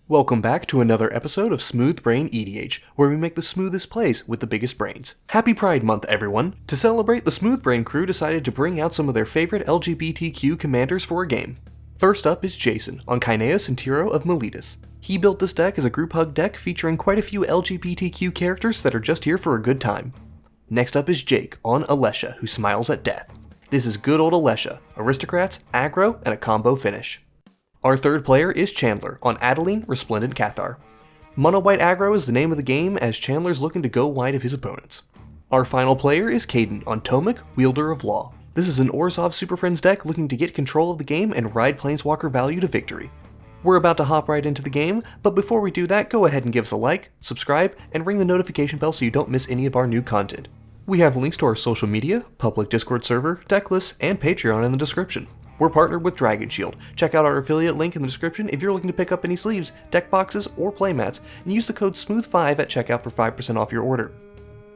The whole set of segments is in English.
Welcome back to another episode of SmoothBrainEDH, where we make the smoothest plays with the biggest brains. Happy Pride Month, everyone! To celebrate, the SmoothBrain crew decided to bring out some of their favorite LGBTQ commanders for a game. First up is Jason, on Kynaios and Tiro of Miletus. He built this deck as a group hug deck featuring quite a few LGBTQ characters that are just here for a good time. Next up is Jake, on Alesha, who smiles at death. This is good old Alesha, aristocrats, aggro, and a combo finish. Our third player is Chandler, on Adeline, Resplendent Cathar. Mono White Aggro is the name of the game, as Chandler's looking to go wide of his opponents. Our final player is Caden, on Tomik, Wielder of Law. This is an Orzhov Super Friends deck looking to get control of the game and ride Planeswalker value to victory. We're about to hop right into the game, but before we do that, go ahead and give us a like, subscribe, and ring the notification bell so you don't miss any of our new content. We have links to our social media, public Discord server, Decklists, and Patreon in the description. We're partnered with Dragon Shield. Check out our affiliate link in the description if you're looking to pick up any sleeves, deck boxes, or playmats, and use the code SMOOTH5 at checkout for 5% off your order.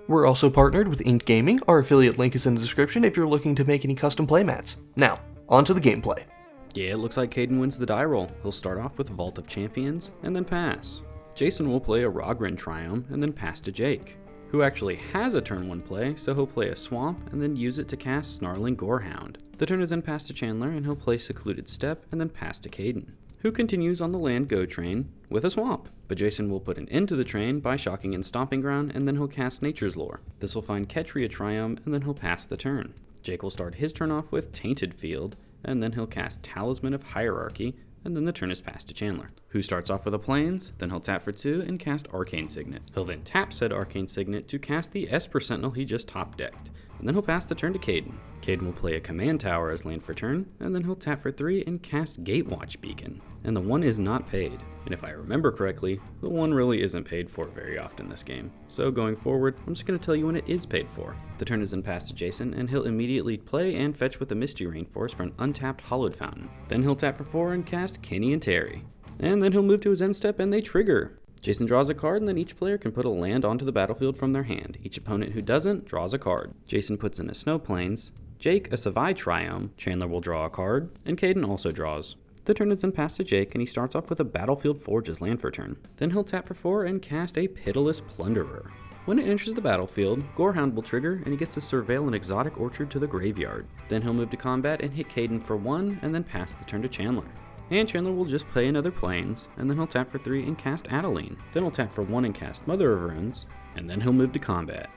We're also partnered with Inked Gaming. Our affiliate link is in the description if you're looking to make any custom playmats. Now, on to the gameplay. Yeah, it looks like Caden wins the die roll. He'll start off with Vault of Champions, and then pass. Jason will play a Rogren Triome, and then pass to Jake, who actually has a turn 1 play, so he'll play a Swamp, and then use it to cast Snarling Gorehound. The turn is then passed to Chandler, and he'll play Secluded Step, and then pass to Caden, who continues on the land go train with a Swamp. But Jason will put an end to the train by shocking in Stomping Ground, and then he'll cast Nature's Lore. This will find Ketria Triome, and then he'll pass the turn. Jake will start his turn off with Tainted Field, and then he'll cast Talisman of Hierarchy, and then the turn is passed to Chandler, who starts off with a Plains, then he'll tap for 2 and cast Arcane Signet. He'll then tap said Arcane Signet to cast the Esper Sentinel he just top decked, and then he'll pass the turn to Caden. Caden will play a Command Tower as land for turn, and then he'll tap for 3 and cast Gatewatch Beacon, and the 1 is not paid. And if I remember correctly, the 1 really isn't paid for very often this game. So going forward, I'm just going to tell you when it is paid for. The turn is then passed to Jason, and he'll immediately play and fetch with a Misty Rainforest for an untapped Hollowed Fountain. Then he'll tap for 4 and cast Kynaios and Tiro. And then he'll move to his end step and they trigger. Jason draws a card, and then each player can put a land onto the battlefield from their hand. Each opponent who doesn't draws a card. Jason puts in a Snow Plains, Jake a Savai Triome, Chandler will draw a card, and Caden also draws. The turn is then passed to Jake, and he starts off with a Battlefield Forge as land for turn. Then he'll tap for 4 and cast a Pitiless Plunderer. When it enters the battlefield, Gorehound will trigger, and he gets to surveil an exotic orchard to the graveyard. Then he'll move to combat and hit Caden for 1, and then pass the turn to Chandler. And Chandler will just play another Plains, and then he'll tap for 3 and cast Adeline. Then he'll tap for 1 and cast Mother of Runes, and then he'll move to combat.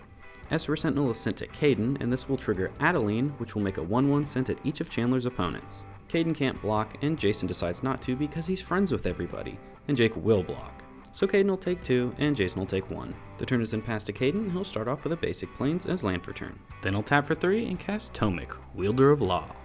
Esper Sentinel is sent to Caden, and this will trigger Adeline, which will make a 1/1 sent at each of Chandler's opponents. Caden can't block, and Jason decides not to because he's friends with everybody, and Jake will block. So Caden will take 2, and Jason will take 1. The turn is then passed to Caden, and he'll start off with a basic Plains as land for turn. Then he'll tap for 3 and cast Tomik, Wielder of Law.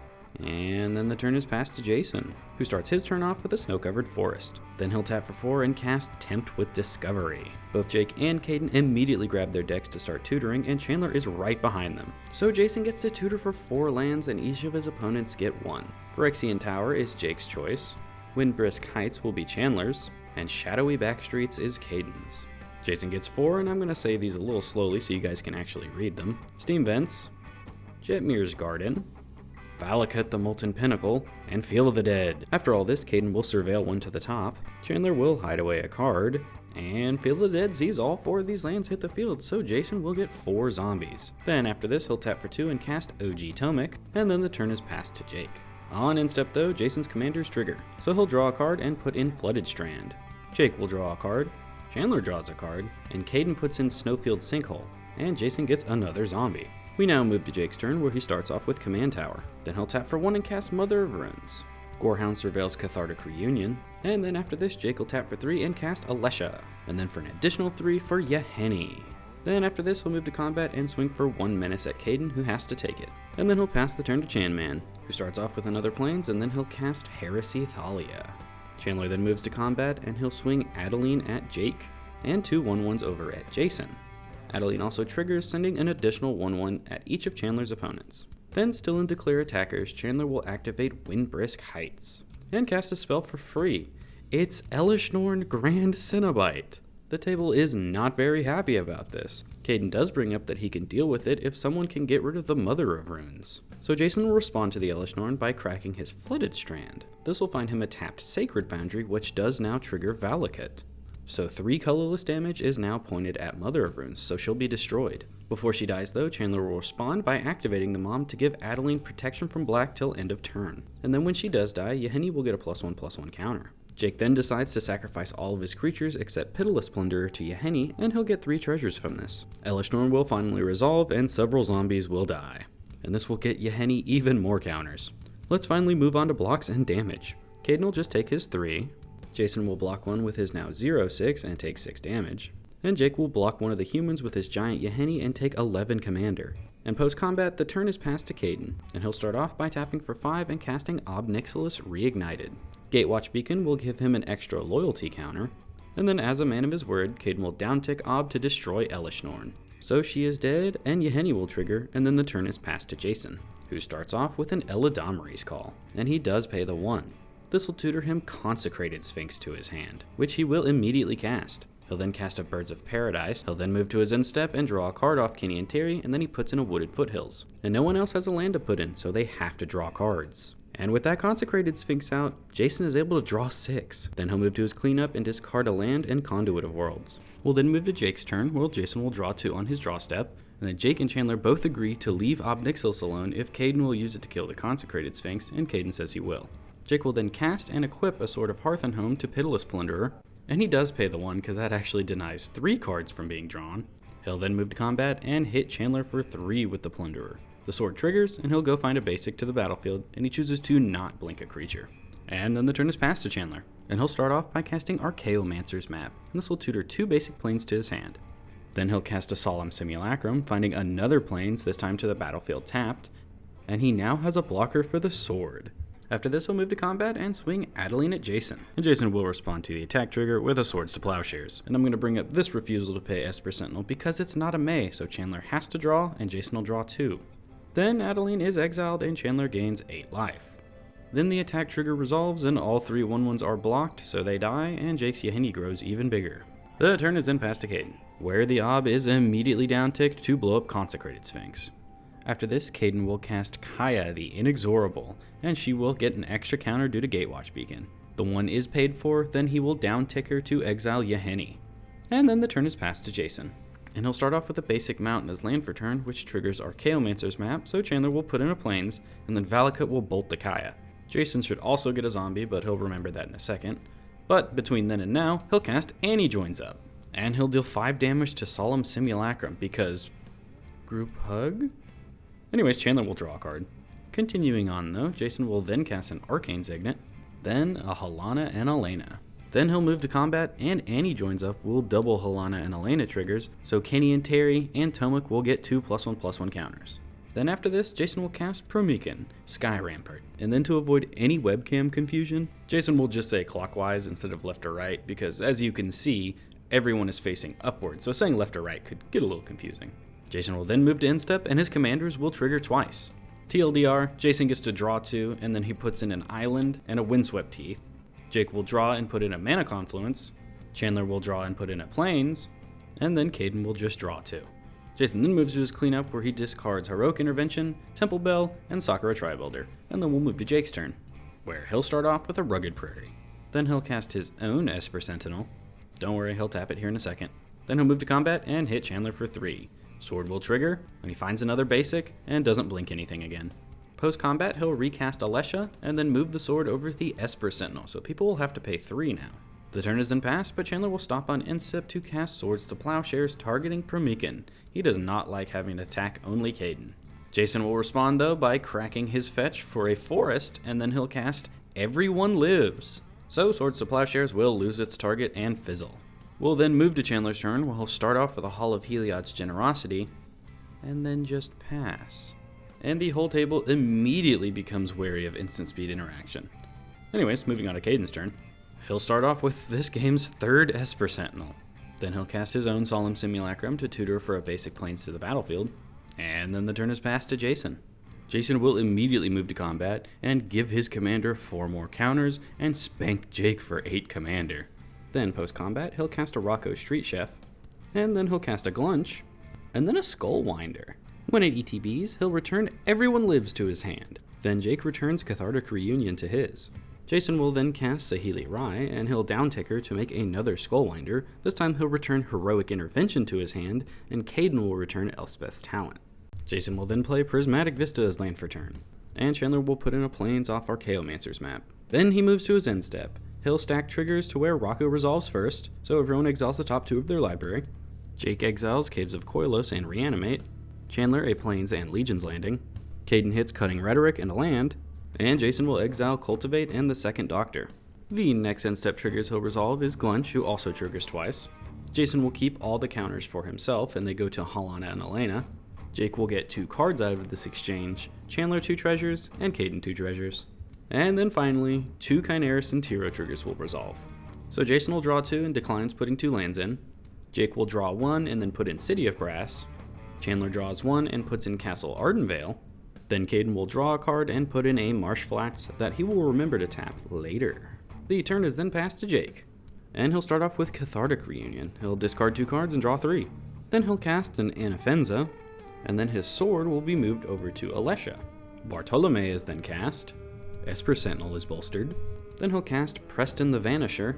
And then the turn is passed to Jason, who starts his turn off with a Snow-Covered Forest. Then he'll tap for 4 and cast Tempt with Discovery. Both Jake and Caden immediately grab their decks to start tutoring, and Chandler is right behind them. So Jason gets to tutor for 4 lands, and each of his opponents get 1. Phyrexian Tower is Jake's choice, Windbrisk Heights will be Chandler's, and Shadowy Backstreets is Caden's. Jason gets 4, and I'm going to say these a little slowly so you guys can actually read them. Steam Vents, Jetmir's Garden, Valakut the Molten Pinnacle, and Field of the Dead. After all this, Caden will surveil 1 to the top, Chandler will hide away a card, and Field of the Dead sees all 4 of these lands hit the field, so Jason will get 4 zombies. Then after this, he'll tap for 2 and cast OG Tomik, and then the turn is passed to Jake. On end step though, Jason's commanders trigger, so he'll draw a card and put in Flooded Strand. Jake will draw a card, Chandler draws a card, and Caden puts in Snowfield Sinkhole, and Jason gets another zombie. We now move to Jake's turn, where he starts off with Command Tower. Then he'll tap for 1 and cast Mother of Runes. Gorehound surveils Cathartic Reunion, and then after this, Jake will tap for 3 and cast Alesha, and then for an additional 3 for Yahenni. Then after this, he'll move to combat and swing for 1 menace at Caden, who has to take it. And then he'll pass the turn to Chandman, who starts off with another Plains, and then he'll cast Heresy Thalia. Chandler then moves to combat, and he'll swing Adeline at Jake, and 2 1/1s over at Jason. Adeline also triggers, sending an additional 1/1 at each of Chandler's opponents. Then, still in Declare Attackers, Chandler will activate Windbrisk Heights, and cast a spell for free. It's Elishnorn Grand Cenobite. The table is not very happy about this. Caden does bring up that he can deal with it if someone can get rid of the Mother of Runes. So Jason will respond to the Elishnorn by cracking his Flooded Strand. This will find him a tapped Sacred Boundary, which does now trigger Valakut. So 3 colorless damage is now pointed at Mother of Runes, so she'll be destroyed. Before she dies though, Chandler will respond by activating the Mom to give Adeline protection from black till end of turn. And then when she does die, Yahenni will get a +1/+1 counter. Jake then decides to sacrifice all of his creatures except Pitiless Plunderer to Yahenni, and he'll get 3 treasures from this. Elishnorn will finally resolve, and several zombies will die. And this will get Yahenni even more counters. Let's finally move on to blocks and damage. Caden will just take his 3. Jason will block one with his now 0/6 and take 6 damage. And Jake will block one of the humans with his giant Yahenni and take 11 commander. And post-combat, the turn is passed to Caden, and he'll start off by tapping for 5 and casting Ob Nixilis Reignited. Gatewatch Beacon will give him an extra loyalty counter, and then as a man of his word, Caden will downtick Ob to destroy Elishnorn. So she is dead, and Yahenni will trigger, and then the turn is passed to Jason, who starts off with an Eladamri's Call, and he does pay the 1. This will tutor him Consecrated Sphinx to his hand, which he will immediately cast. He'll then cast a Birds of Paradise, he'll then move to his end step and draw a card off Kynaios and Tiro, and then he puts in a Wooded Foothills. And no one else has a land to put in, so they have to draw cards. And with that Consecrated Sphinx out, Jason is able to draw 6. Then he'll move to his cleanup and discard a land and Conduit of Worlds. We'll then move to Jake's turn, where Jason will draw 2 on his draw step, and then Jake and Chandler both agree to leave Ob Nixilis alone if Caden will use it to kill the Consecrated Sphinx, and Caden says he will. Jake will then cast and equip a Sword of Hearth and Home to Pitiless Plunderer, and he does pay the 1 because that actually denies 3 cards from being drawn. He'll then move to combat and hit Chandler for 3 with the Plunderer. The sword triggers, and he'll go find a basic to the battlefield, and he chooses to not blink a creature. And then the turn is passed to Chandler, and he'll start off by casting Archaeomancer's Map, and this will tutor 2 basic planes to his hand. Then he'll cast a Solemn Simulacrum, finding another planes, this time to the battlefield tapped, and he now has a blocker for the sword. After this, he'll move to combat and swing Adeline at Jason. And Jason will respond to the attack trigger with a Swords to Plowshares. And I'm going to bring up this refusal to pay Esper Sentinel because it's not a May, so Chandler has to draw, and Jason will draw 2. Then Adeline is exiled, and Chandler gains 8 life. Then the attack trigger resolves, and all 3 1/1s are blocked, so they die, and Jake's Yahenni grows even bigger. The turn is then passed to Caden, where the Ob is immediately downticked to blow up Consecrated Sphinx. After this, Caden will cast Kaya the Inexorable, and she will get an extra counter due to Gatewatch Beacon. The 1 is paid for, then he will downtick her to exile Yahenni. And then the turn is passed to Jason. And he'll start off with a basic mountain as land for turn, which triggers Archaeomancer's Map, so Chandler will put in a plains, and then Valakut will bolt the Kaya. Jason should also get a zombie, but he'll remember that in a second. But between then and now, he'll cast Annie Joins Up. And he'll deal 5 damage to Solemn Simulacrum, because... Group Hug? Anyways, Chandler will draw a card. Continuing on though, Jason will then cast an Arcane Signet, then a Halana and Elena. Then he'll move to combat, and Annie Joins Up will double Halana and Elena triggers, so Kynaios and Tiro and Tomik will get 2 +1/+1 counters. Then after this, Jason will cast Promethean, Sky Rampart, and then to avoid any webcam confusion, Jason will just say clockwise instead of left or right, because as you can see, everyone is facing upward, so saying left or right could get a little confusing. Jason will then move to instep, and his commanders will trigger twice. TLDR, Jason gets to draw 2, and then he puts in an island and a Windswept Teeth. Jake will draw and put in a Mana Confluence. Chandler will draw and put in a Plains, and then Caden will just draw 2. Jason then moves to his cleanup, where he discards Heroic Intervention, Temple Bell, and Sakura Tribuilder, and then we'll move to Jake's turn, where he'll start off with a Rugged Prairie. Then he'll cast his own Esper Sentinel. Don't worry, he'll tap it here in a second. Then he'll move to combat and hit Chandler for 3. Sword will trigger, and he finds another basic, and doesn't blink anything again. Post-combat, he'll recast Alesha, and then move the sword over to the Esper Sentinel, so people will have to pay 3 now. The turn is then passed, but Chandler will stop on instep to cast Swords to Plowshares, targeting Promethean. He does not like having to attack only Caden. Jason will respond though by cracking his fetch for a forest, and then he'll cast Everyone Lives. So Swords to Plowshares will lose its target and fizzle. We'll then move to Chandler's turn, where he'll start off with a Hall of Heliod's Generosity, and then just pass. And the whole table immediately becomes wary of instant speed interaction. Anyways, moving on to Caden's turn. He'll start off with this game's 3rd Esper Sentinel. Then he'll cast his own Solemn Simulacrum to tutor for a basic plains to the battlefield. And then the turn is passed to Jason. Jason will immediately move to combat and give his commander 4 more counters and spank Jake for 8 commander. Then post-combat, he'll cast a Rocco Street Chef, and then he'll cast a Glunch, and then a Skullwinder. When it ETBs, he'll return Everyone Lives to his hand. Then Jake returns Cathartic Reunion to his. Jason will then cast Saheeli Rai, and he'll downtick to make another Skullwinder. This time he'll return Heroic Intervention to his hand, and Caden will return Elspeth's Talent. Jason will then play Prismatic Vista as land for turn, and Chandler will put in a Plains off Archaeomancer's map. Then he moves to his end step. He'll stack triggers to where Rocco resolves first, so everyone exiles the top 2 of their library. Jake exiles Caves of Koilos and Reanimate. Chandler a Plains and Legion's Landing. Caden hits Cutting Rhetoric and a land, and Jason will exile Cultivate and the Second Doctor. The next end step triggers he'll resolve is Glunch, who also triggers twice. Jason will keep all the counters for himself, and they go to Halana and Elena. Jake will get 2 cards out of this exchange, Chandler 2 treasures, and Caden 2 treasures. And then finally, 2 Kynaios and Tiro triggers will resolve. So Jason will draw 2 and declines putting 2 lands in. Jake will draw 1 and then put in City of Brass. Chandler draws 1 and puts in Castle Ardenvale. Then Caden will draw a card and put in a Marsh Flats that he will remember to tap later. The turn is then passed to Jake, and he'll start off with Cathartic Reunion. He'll discard 2 cards and draw 3. Then he'll cast an Anafenza, and then his sword will be moved over to Alesha. Bartolome is then cast. Esper Sentinel is bolstered. Then he'll cast Preston the Vanisher,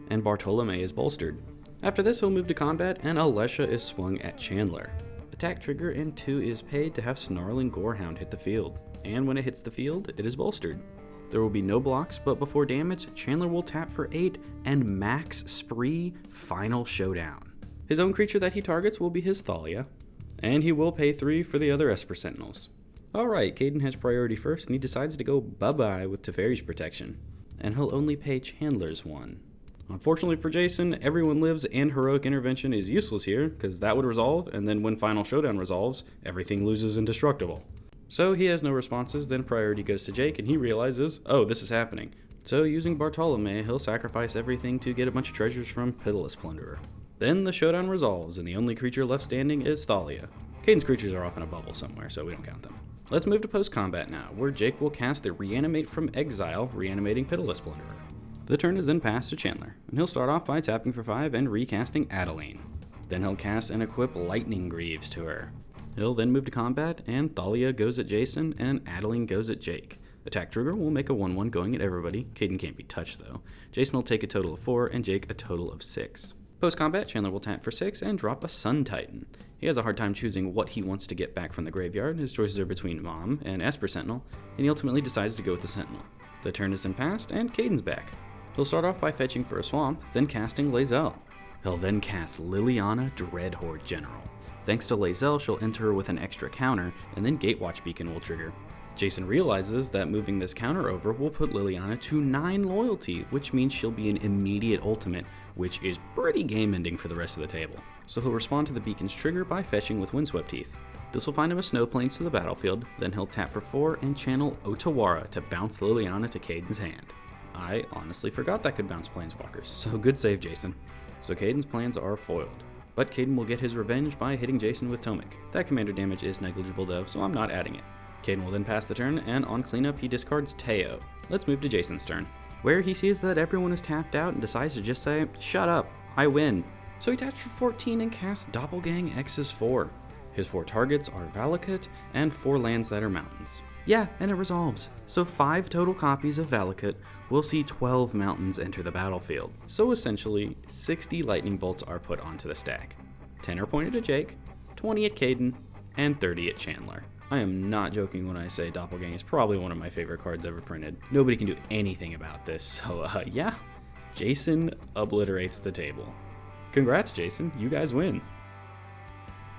and Bartolome is bolstered. After this he'll move to combat, and Alesha is swung at Chandler. Attack trigger and 2 is paid to have Snarling Gorehound hit the field, and when it hits the field, it is bolstered. There will be no blocks, but before damage, Chandler will tap for 8 and max Spree Final Showdown. His own creature that he targets will be his Thalia, and he will pay 3 for the other Esper Sentinels. Alright, Caden has priority first, and he decides to go bye-bye with Teferi's protection, and he'll only pay Chandler's 1. Unfortunately for Jason, Everyone Lives and Heroic Intervention is useless here, because that would resolve, and then when Final Showdown resolves, everything loses Indestructible. So he has no responses, then priority goes to Jake, and he realizes, oh, this is happening. So using Bartolome, he'll sacrifice everything to get a bunch of treasures from Pitiless Plunderer. Then the showdown resolves, and the only creature left standing is Thalia. Caden's creatures are off in a bubble somewhere, so we don't count them. Let's move to post-combat now, where Jake will cast the Reanimate from Exile, reanimating Pitiless Plunderer. The turn is then passed to Chandler, and he'll start off by tapping for 5 and recasting Adeline. Then he'll cast and equip Lightning Greaves to her. He'll then move to combat, and Thalia goes at Jason, and Adeline goes at Jake. Attack trigger will make a 1/1 going at everybody. Caden can't be touched though. Jason will take a total of 4, and Jake a total of 6. Post-combat, Chandler will tap for 6 and drop a Sun Titan. He has a hard time choosing what he wants to get back from the graveyard. His choices are between Mom and Esper Sentinel, and he ultimately decides to go with the Sentinel. The turn is then passed, and Caden's back. He'll start off by fetching for a swamp, then casting Lae'zel. He'll then cast Liliana Dreadhorde General. Thanks to Lae'zel, she'll enter with an extra counter, and then Gatewatch Beacon will trigger. Jason realizes that moving this counter over will put Liliana to 9 loyalty, which means she'll be an immediate ultimate, which is pretty game-ending for the rest of the table. So he'll respond to the beacon's trigger by fetching with Windswept Teeth. This will find him a Snow Plains to the battlefield, then he'll tap for 4 and channel Otawara to bounce Liliana to Caden's hand. I honestly forgot that could bounce Planeswalkers, so good save, Jason. So Caden's plans are foiled. But Caden will get his revenge by hitting Jason with Tomik. That commander damage is negligible though, so I'm not adding it. Caden will then pass the turn, and on cleanup he discards Teo. Let's move to Jason's turn, where he sees that everyone is tapped out and decides to just say, shut up, I win. So he taps for 14 and casts Doppelgang X's 4. His 4 targets are Valakut and 4 lands that are mountains. Yeah, and it resolves. So 5 total copies of Valakut will see 12 mountains enter the battlefield. So essentially, 60 lightning bolts are put onto the stack. 10 are pointed at Jake, 20 at Caden, and 30 at Chandler. I am not joking when I say Doppelgang is probably one of my favorite cards ever printed. Nobody can do anything about this, so yeah, Jason obliterates the table. Congrats, Jason, you guys win.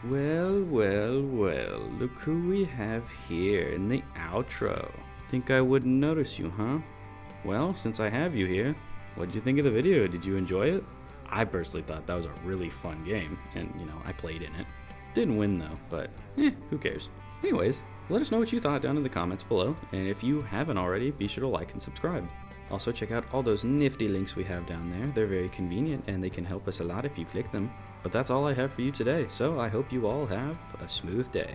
Well, well, well, look who we have here in the outro. Think I wouldn't notice you, huh? Well, since I have you here, what'd you think of the video? Did you enjoy it? I personally thought that was a really fun game, and I played in it. Didn't win though, but who cares? Anyways, let us know what you thought down in the comments below, and if you haven't already, be sure to like and subscribe. Also check out all those nifty links we have down there. They're very convenient and they can help us a lot if you click them. But that's all I have for you today, so I hope you all have a smooth day.